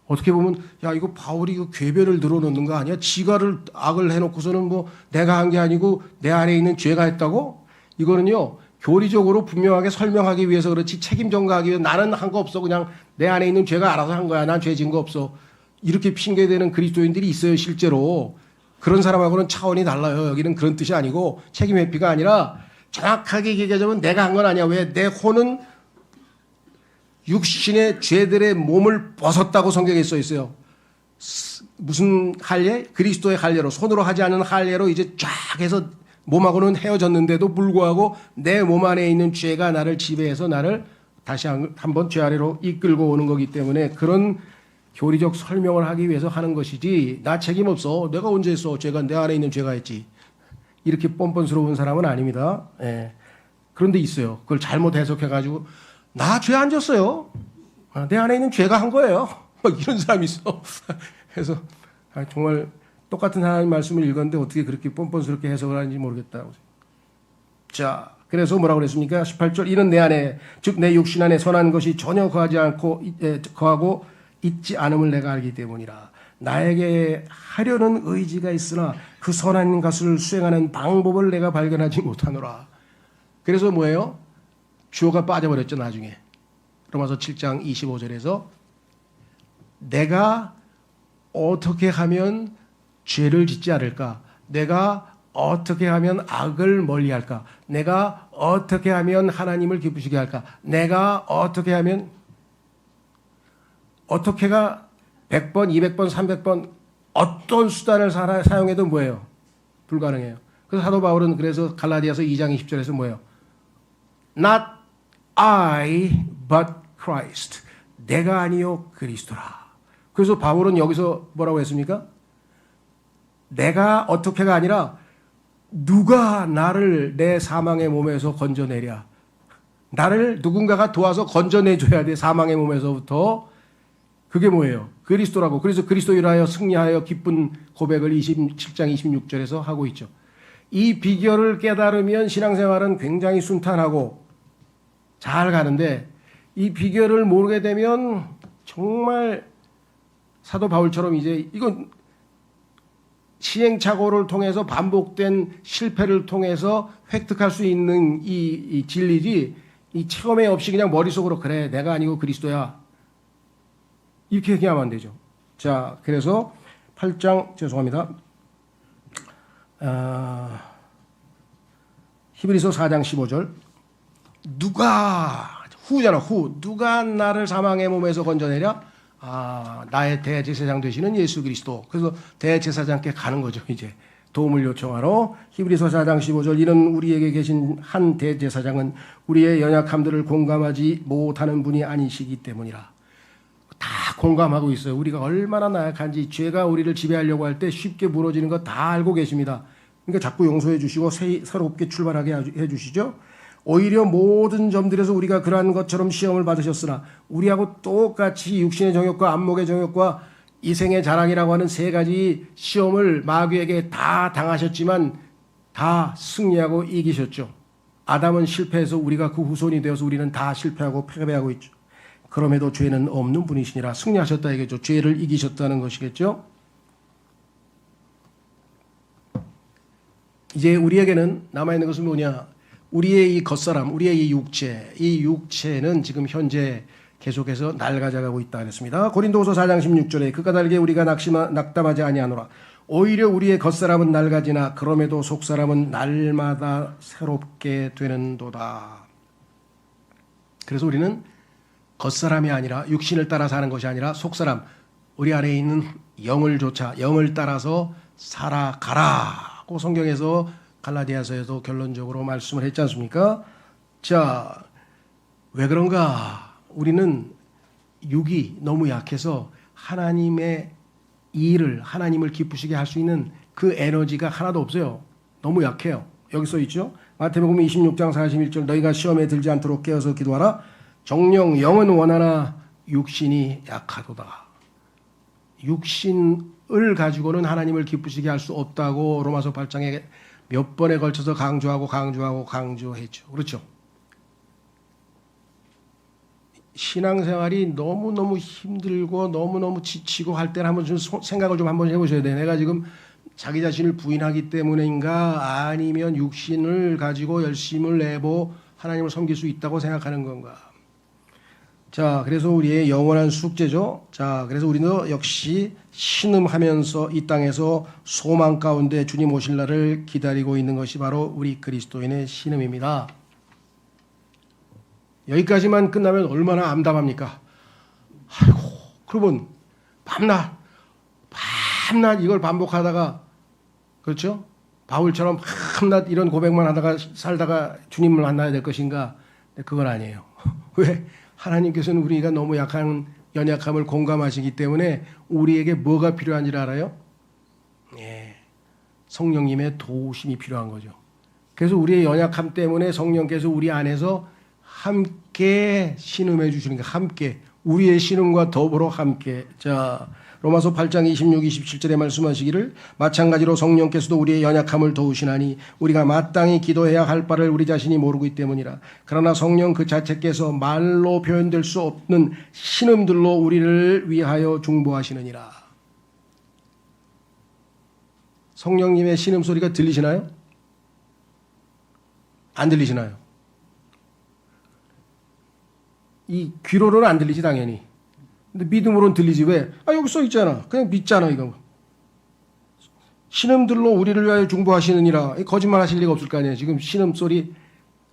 어떻게 보면 야 이거 바울이 그 궤변을 늘어놓는 거 아니야? 지가를 악을 해놓고서는 뭐 내가 한 게 아니고 내 안에 있는 죄가 했다고? 이거는요 교리적으로 분명하게 설명하기 위해서 그렇지 책임 전가하기 위해서 나는 한 거 없어. 그냥 내 안에 있는 죄가 알아서 한 거야. 난 죄 진 거 없어. 이렇게 핑계대는 그리스도인들이 있어요. 실제로. 그런 사람하고는 차원이 달라요. 여기는 그런 뜻이 아니고 책임 회피가 아니라 정확하게 얘기하자면 내가 한 건 아니야. 왜? 내 혼은 육신의 죄들의 몸을 벗었다고 성경에 써 있어요. 무슨 할례? 그리스도의 할례로 손으로 하지 않은 할례로 이제 쫙 해서 몸하고는 헤어졌는데도 불구하고 내 몸 안에 있는 죄가 나를 지배해서 나를 다시 한번 죄 아래로 이끌고 오는 거기 때문에 그런 교리적 설명을 하기 위해서 하는 것이지 나 책임 없어. 내가 언제 했어. 죄가 내 안에 있는 죄가 했지. 이렇게 뻔뻔스러운 사람은 아닙니다. 예. 그런데 있어요. 그걸 잘못 해석해가지고 나 죄 안 졌어요. 내 안에 있는 죄가 한 거예요. 이런 사람이 있어. 그래서 정말 똑같은 하나님 말씀을 읽었는데 어떻게 그렇게 뻔뻔스럽게 해석을 하는지 모르겠다고. 자, 그래서 뭐라고 그랬습니까? 18절, 이는 내 안에, 즉 내 육신 안에 선한 것이 전혀 거하고 있지 않음을 내가 알기 때문이라. 나에게 하려는 의지가 있으나 그 선한 것을 수행하는 방법을 내가 발견하지 못하노라. 그래서 뭐예요? 주어가 빠져버렸죠, 나중에. 로마서 7장 25절에서 내가 어떻게 하면 죄를 짓지 않을까? 내가 어떻게 하면 악을 멀리할까? 내가 어떻게 하면 하나님을 기쁘시게 할까? 내가 어떻게 하면 어떻게가 100번, 200번, 300번 어떤 수단을 사용해도 뭐예요? 불가능해요. 그래서 사도 바울은 그래서 갈라디아서 2장 20절에서 뭐예요? Not I but Christ. 내가 아니요 그리스도라. 그래서 바울은 여기서 뭐라고 했습니까? 내가 어떻게가 아니라 누가 나를 내 사망의 몸에서 건져내랴. 나를 누군가가 도와서 건져내줘야 돼. 사망의 몸에서부터. 그게 뭐예요? 그리스도라고. 그래서 그리스도로 하여 승리하여 기쁜 고백을 27장 26절에서 하고 있죠. 이 비결을 깨달으면 신앙생활은 굉장히 순탄하고 잘 가는데 이 비결을 모르게 되면 정말 사도 바울처럼 이제 이건 시행착오를 통해서 반복된 실패를 통해서 획득할 수 있는 이 진리지 이 체험에 없이 그냥 머릿속으로 그래 내가 아니고 그리스도야 이렇게 얘기하면 안 되죠. 자, 그래서 8장 죄송합니다. 히브리서 4장 15절 누가 후잖아 후 누가 나를 사망의 몸에서 건져내랴? 나의 대제사장 되시는 예수 그리스도. 그래서 대제사장께 가는 거죠. 이제 도움을 요청하러. 히브리서 4장 15절 이는 우리에게 계신 한 대제사장은 우리의 연약함들을 공감하지 못하는 분이 아니시기 때문이라. 다 공감하고 있어요. 우리가 얼마나 나약한지 죄가 우리를 지배하려고 할 때 쉽게 무너지는 거 다 알고 계십니다. 그러니까 자꾸 용서해 주시고 새롭게 출발하게 해 주시죠. 오히려 모든 점들에서 우리가 그러한 것처럼 시험을 받으셨으나 우리하고 똑같이 육신의 정욕과 안목의 정욕과 이생의 자랑이라고 하는 세 가지 시험을 마귀에게 다 당하셨지만 다 승리하고 이기셨죠. 아담은 실패해서 우리가 그 후손이 되어서 우리는 다 실패하고 패배하고 있죠. 그럼에도 죄는 없는 분이시니라. 승리하셨다 이거죠. 죄를 이기셨다는 것이겠죠. 이제 우리에게는 남아있는 것은 뭐냐? 우리의 이 겉사람, 우리의 이 육체는 지금 현재 계속해서 낡아져가고 있다 그랬습니다. 고린도후서 4장 16절에 그 까닭에 우리가 낙담하지 아니하노라. 오히려 우리의 겉사람은 낡아지나 그럼에도 속사람은 날마다 새롭게 되는도다. 그래서 우리는 겉사람이 아니라 육신을 따라 사는 것이 아니라 속사람, 우리 안에 있는 영을 따라서 살아가라고 성경에서 갈라디아서에도 결론적으로 말씀을 했지 않습니까? 자, 왜 그런가? 우리는 육이 너무 약해서 하나님의 일을 하나님을 기쁘시게 할 수 있는 그 에너지가 하나도 없어요. 너무 약해요. 여기 써 있죠. 마태복음 26장 41절 너희가 시험에 들지 않도록 깨어서 기도하라. 정령 영은 원하나 육신이 약하도다. 육신을 가지고는 하나님을 기쁘시게 할 수 없다고 로마서 8장에 몇 번에 걸쳐서 강조했죠. 그렇죠? 신앙생활이 너무너무 힘들고 너무너무 지치고 할 때는 한번 좀 생각을 좀 한번 해보셔야 돼요. 내가 지금 자기 자신을 부인하기 때문인가 아니면 육신을 가지고 열심을 내고 하나님을 섬길 수 있다고 생각하는 건가. 자, 그래서 우리의 영원한 숙제죠. 자, 그래서 우리도 역시 신음하면서 이 땅에서 소망 가운데 주님 오실 날을 기다리고 있는 것이 바로 우리 그리스도인의 신음입니다. 여기까지만 끝나면 얼마나 암담합니까? 아이고, 그러면 밤낮 이걸 반복하다가 그렇죠? 바울처럼 밤낮 이런 고백만 하다가 살다가 주님을 만나야 될 것인가? 그건 아니에요. 왜? 하나님께서는 우리가 너무 약한 연약함을 공감하시기 때문에 우리에게 뭐가 필요한지를 알아요? 예, 성령님의 도우심이 필요한 거죠. 그래서 우리의 연약함 때문에 성령께서 우리 안에서 함께 함께 신음해 주시는 게 함께 우리의 신음과 더불어 함께. 자, 로마서 8장 26, 27절에 말씀하시기를 마찬가지로 성령께서도 우리의 연약함을 도우시나니 우리가 마땅히 기도해야 할 바를 우리 자신이 모르고 있기 때문이라. 그러나 성령 그 자체께서 말로 표현될 수 없는 신음들로 우리를 위하여 중보하시느니라. 성령님의 신음소리가 들리시나요? 안 들리시나요? 이 귀로는 안 들리지 당연히. 근데 믿음으로는 들리지. 왜? 여기 써 있잖아. 그냥 믿잖아 이거. 신음들로 우리를 위하여 중보하시느니라. 거짓말 하실 리가 없을 거 아니에요. 지금 신음소리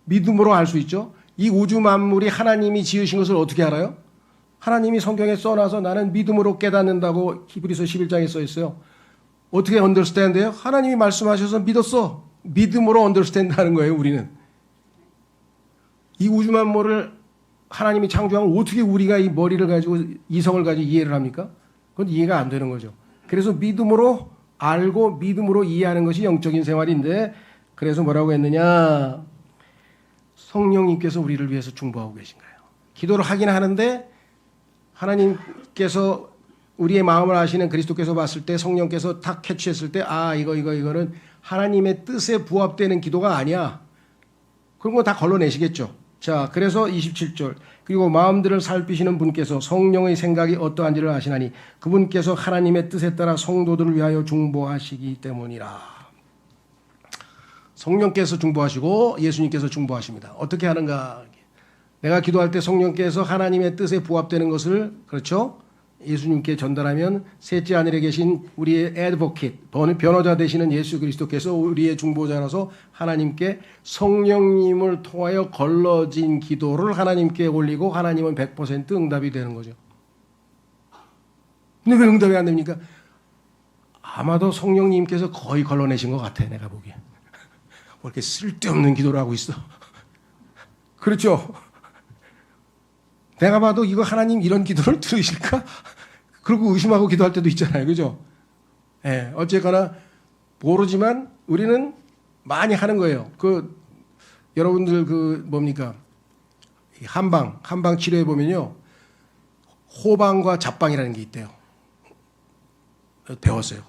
믿음으로 알 수 있죠. 이 우주 만물이 하나님이 지으신 것을 어떻게 알아요? 하나님이 성경에 써놔서 나는 믿음으로 깨닫는다고 히브리서 11장에 써 있어요. 어떻게 understand해요? 하나님이 말씀하셔서 믿었어. 믿음으로 understand 하는 거예요. 우리는. 이 우주 만물을 하나님이 창조하면 어떻게 우리가 이 머리를 가지고 이성을 가지고 이해를 합니까? 그건 이해가 안 되는 거죠. 그래서 믿음으로 알고 믿음으로 이해하는 것이 영적인 생활인데, 그래서 뭐라고 했느냐? 성령님께서 우리를 위해서 중보하고 계신 거예요. 기도를 하긴 하는데 하나님께서 우리의 마음을 아시는 그리스도께서 봤을 때, 성령께서 탁 캐치했을 때, 이거는 하나님의 뜻에 부합되는 기도가 아니야. 그런 거 다 걸러내시겠죠. 자, 그래서 27절. 그리고 마음들을 살피시는 분께서 성령의 생각이 어떠한지를 아시나니 그분께서 하나님의 뜻에 따라 성도들을 위하여 중보하시기 때문이라. 성령께서 중보하시고 예수님께서 중보하십니다. 어떻게 하는가? 내가 기도할 때 성령께서 하나님의 뜻에 부합되는 것을, 그렇죠? 예수님께 전달하면 셋째 하늘에 계신 우리의 애드보킷, 변호자 되시는 예수 그리스도께서 우리의 중보자로서 하나님께 성령님을 통하여 걸러진 기도를 하나님께 올리고 하나님은 100% 응답이 되는 거죠. 근데 왜 응답이 안 됩니까? 아마도 성령님께서 거의 걸러내신 것 같아, 내가 보기엔. 뭐 이렇게 쓸데없는 기도를 하고 있어. 그렇죠? 내가 봐도 이거 하나님 이런 기도를 들으실까? 그러고 의심하고 기도할 때도 있잖아요. 그죠? 예, 어쨌거나 모르지만 우리는 많이 하는 거예요. 여러분들 뭡니까? 한방 치료해 보면요. 호방과 잡방이라는 게 있대요. 배웠어요.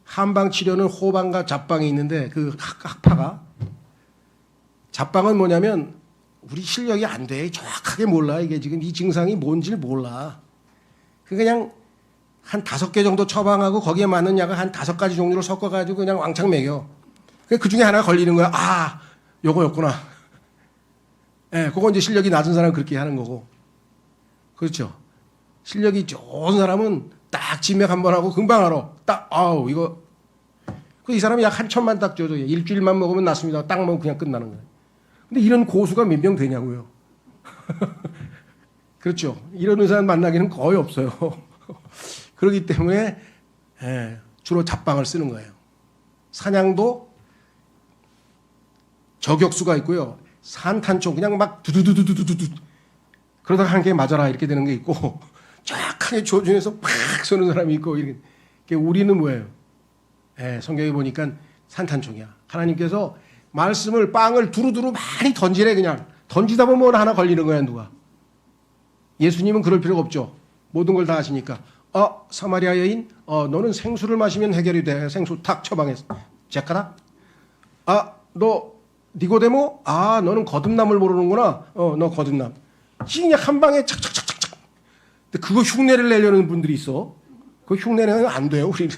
한방 치료는 호방과 잡방이 있는데 그 학파가, 잡방은 뭐냐면 우리 실력이 안 돼. 정확하게 몰라. 이게 지금 이 증상이 뭔지를 몰라. 그냥 한 5개 정도 처방하고 거기에 맞는 약을 한 5가지 종류를 섞어가지고 그냥 왕창 먹여. 그 중에 하나 걸리는 거야. 요거였구나. 예, 그거 이제 실력이 낮은 사람은 그렇게 하는 거고. 그렇죠. 실력이 좋은 사람은 딱 진맥 한번 하고 금방 알아. 이거. 이 사람이 약 1,000만 딱 줘도 일주일만 먹으면 낫습니다. 딱 먹으면 그냥 끝나는 거예요. 근데 이런 고수가 몇 명 되냐고요. 그렇죠. 이런 의사 만나기는 거의 없어요. 그렇기 때문에 주로 잡방을 쓰는 거예요. 사냥도 저격수가 있고요. 산탄총 그냥 막 두두두두두두두 그러다가 한 개 맞아라 이렇게 되는 게 있고, 정확하게 조준해서 팍 쏘는 사람이 있고, 이렇게. 우리는 뭐예요? 성경에 보니까 산탄총이야. 하나님께서 말씀을, 빵을 두루두루 많이 던지래. 그냥 던지다 보면 하나 걸리는 거야. 누가? 예수님은 그럴 필요가 없죠. 모든 걸 다 아시니까. 사마리아 여인, 너는 생수를 마시면 해결이 돼. 생수 탁 처방했어. 제카다. 너 니고데모? 너는 거듭남을 모르는구나. 너 거듭남. 그냥 한 방에 착착착착착. 근데 그거 흉내를 내려는 분들이 있어. 그 흉내는 안 돼요, 우리는.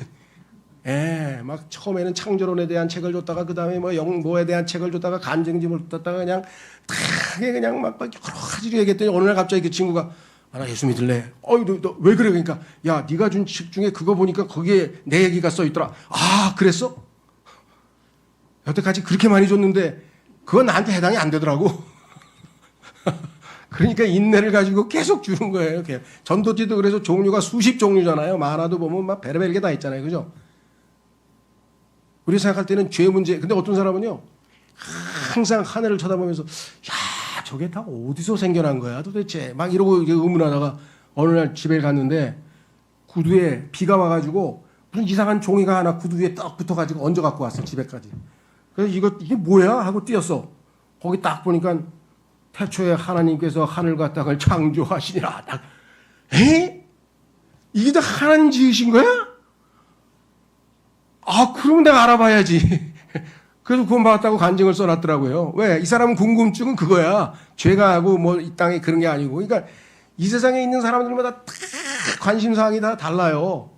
막 처음에는 창조론에 대한 책을 줬다가 그 다음에 뭐에 대한 책을 줬다가 간증집을 줬다가 그냥 그냥 막 여러 가지로 얘기했더니 어느 날 갑자기 그 친구가 나 예수 믿을래. 너 왜 그래? 그러니까 야, 네가 준 책 중에 그거 보니까 거기에 내 얘기가 써 있더라. 그랬어? 여태까지 그렇게 많이 줬는데 그건 나한테 해당이 안 되더라고. 그러니까 인내를 가지고 계속 주는 거예요. 전도지도 그래서 종류가 수십 종류잖아요. 만화도 보면 막 베레벨 게 다 있잖아요. 그죠? 우리 생각할 때는 죄 문제. 근데 어떤 사람은요, 항상 하늘을 쳐다보면서, 야, 저게 다 어디서 생겨난 거야 도대체. 막 이러고 의문하다가 어느 날 집에 갔는데 구두에 비가 와가지고 무슨 이상한 종이가 하나 구두 위에 딱 붙어가지고 얹어 갖고 왔어, 집에까지. 그래서 이게 뭐야? 하고 뛰었어. 거기 딱 보니까 태초에 하나님께서 하늘과 땅을 창조하시니라. 에? 이게 다 하나님 지으신 거야? 아, 그러면 내가 알아봐야지. 그래서 구원받았다고 간증을 써놨더라고요. 왜? 이 사람은 궁금증은 그거야. 죄가 하고 뭐 이 땅에 그런 게 아니고. 그러니까 이 세상에 있는 사람들마다 다 관심사항이 다 달라요.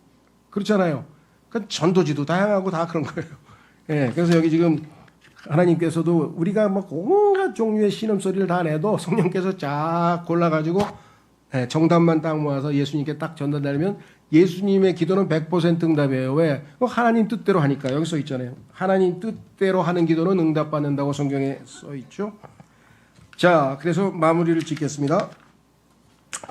그렇잖아요. 그러니까 전도지도 다양하고 다 그런 거예요. 예, 그래서 여기 지금 하나님께서도 우리가 뭐 온갖 종류의 신음소리를 다 내도 성령께서 쫙 골라가지고 정답만 딱 모아서 예수님께 딱 전달되면 예수님의 기도는 100% 응답이에요. 왜? 하나님 뜻대로 하니까. 여기 써 있잖아요. 하나님 뜻대로 하는 기도는 응답받는다고 성경에 써 있죠. 자, 그래서 마무리를 짓겠습니다.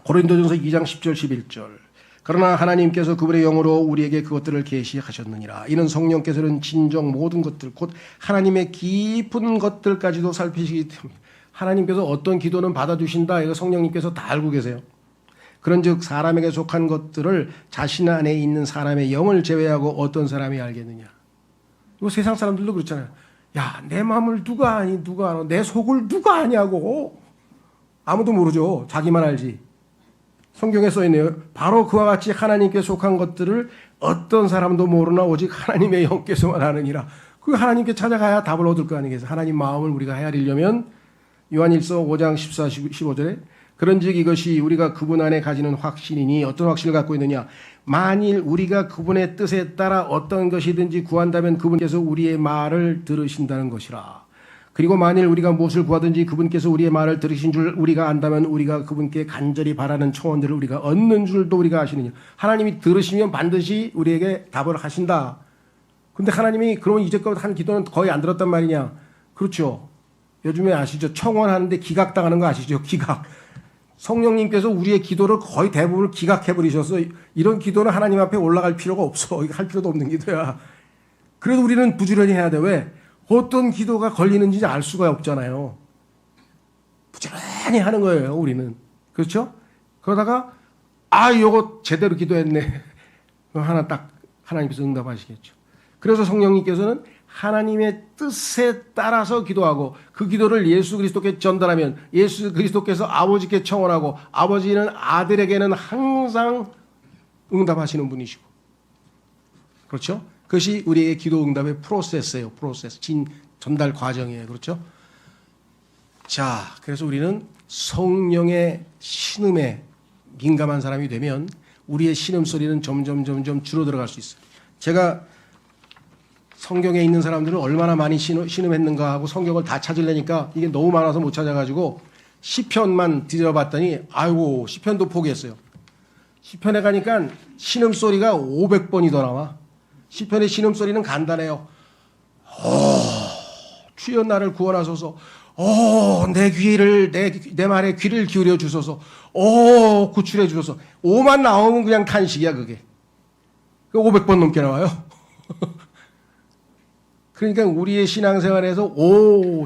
고린도전서 2장 10절 11절. 그러나 하나님께서 그분의 영으로 우리에게 그것들을 계시하셨느니라. 이는 성령께서는 진정 모든 것들 곧 하나님의 깊은 것들까지도 살피시기 때문에 하나님께서 어떤 기도는 받아주신다. 이거 성령님께서 다 알고 계세요. 그런즉 사람에게 속한 것들을 자신 안에 있는 사람의 영을 제외하고 어떤 사람이 알겠느냐. 이거 세상 사람들도 그렇잖아요. 야, 내 마음을 누가 아니, 누가 알아? 내 속을 누가 아냐고. 아무도 모르죠. 자기만 알지. 성경에 써 있네요. 바로 그와 같이 하나님께 속한 것들을 어떤 사람도 모르나 오직 하나님의 영께서만 아느니라. 그 하나님께 찾아가야 답을 얻을 거 아니겠어요. 하나님 마음을 우리가 헤아리려면 요한일서 5장 14, 15절에 그런즉 이것이 우리가 그분 안에 가지는 확신이니 어떤 확신을 갖고 있느냐. 만일 우리가 그분의 뜻에 따라 어떤 것이든지 구한다면 그분께서 우리의 말을 들으신다는 것이라. 그리고 만일 우리가 무엇을 구하든지 그분께서 우리의 말을 들으신 줄 우리가 안다면 우리가 그분께 간절히 바라는 초원들을 우리가 얻는 줄도 우리가 아시느냐. 하나님이 들으시면 반드시 우리에게 답을 하신다. 근데 하나님이 그러면 이제껏 한 기도는 거의 안 들었단 말이냐. 그렇죠. 요즘에 아시죠. 청원하는데 기각당하는 거 아시죠. 기각. 성령님께서 우리의 기도를 거의 대부분을 기각해버리셔서 이런 기도는 하나님 앞에 올라갈 필요가 없어. 이거 할 필요도 없는 기도야. 그래도 우리는 부지런히 해야 돼. 왜? 어떤 기도가 걸리는지 알 수가 없잖아요. 부지런히 하는 거예요, 우리는. 그렇죠? 그러다가, 아, 요거 제대로 기도했네. 하나 딱 하나님께서 응답하시겠죠. 그래서 성령님께서는 하나님의 뜻에 따라서 기도하고 그 기도를 예수 그리스도께 전달하면 예수 그리스도께서 아버지께 청원하고 아버지는 아들에게는 항상 응답하시는 분이시고. 그렇죠? 그것이 우리의 기도 응답의 프로세스예요. 프로세스. 전달 과정이에요. 그렇죠? 자, 그래서 우리는 성령의 신음에 민감한 사람이 되면 우리의 신음소리는 점점 줄어들어갈 수 있어요. 제가 성경에 있는 사람들은 얼마나 많이 신음했는가 하고 성경을 다 찾으려니까 이게 너무 많아서 못 찾아가지고 시편만 뒤져봤더니 아이고 시편도 포기했어요. 시편에 가니까 신음소리가 500번이 더 나와. 시편의 신음소리는 간단해요. 주여 나를 구원하소서. 내 귀를 내 말에 귀를 기울여 주소서. 구출해 주소서. 5만 나오면 그냥 탄식이야 그게. 500번 넘게 나와요. 그러니까 우리의 신앙생활에서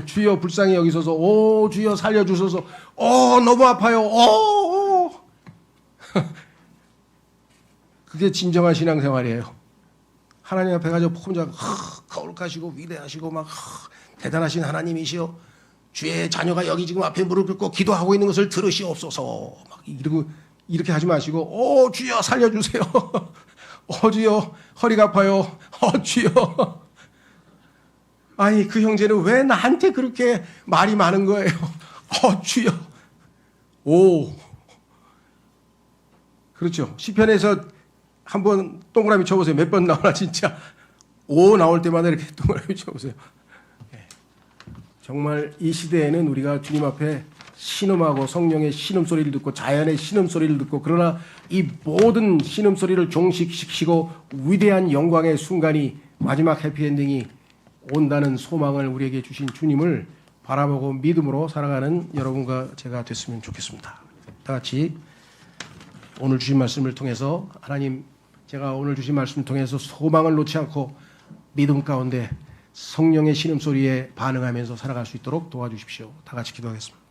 주여 불쌍히 여기소서. 주여 살려주소서. 너무 아파요. 그게 진정한 신앙생활이에요. 하나님 앞에 가서 혼자 거룩하시고 위대하시고 막 대단하신 하나님이시여 주의 자녀가 여기 지금 앞에 무릎 꿇고 기도하고 있는 것을 들으시옵소서. 막 이렇게 하지 마시고 주여 살려주세요. 주여 허리가 아파요. 주여. 아니 그 형제는 왜 나한테 그렇게 말이 많은 거예요. 주여. 그렇죠. 시편에서 한번 동그라미 쳐보세요. 몇 번 나오나 진짜. 나올 때마다 이렇게 동그라미 쳐보세요. 정말 이 시대에는 우리가 주님 앞에 신음하고 성령의 신음소리를 듣고 자연의 신음소리를 듣고 그러나 이 모든 신음소리를 종식시키고 위대한 영광의 순간이 마지막 해피엔딩이 온다는 소망을 우리에게 주신 주님을 바라보고 믿음으로 살아가는 여러분과 제가 됐으면 좋겠습니다. 다 같이 오늘 주신 말씀을 통해서 하나님 제가 오늘 주신 말씀을 통해서 소망을 놓지 않고 믿음 가운데 성령의 신음소리에 반응하면서 살아갈 수 있도록 도와주십시오. 다 같이 기도하겠습니다.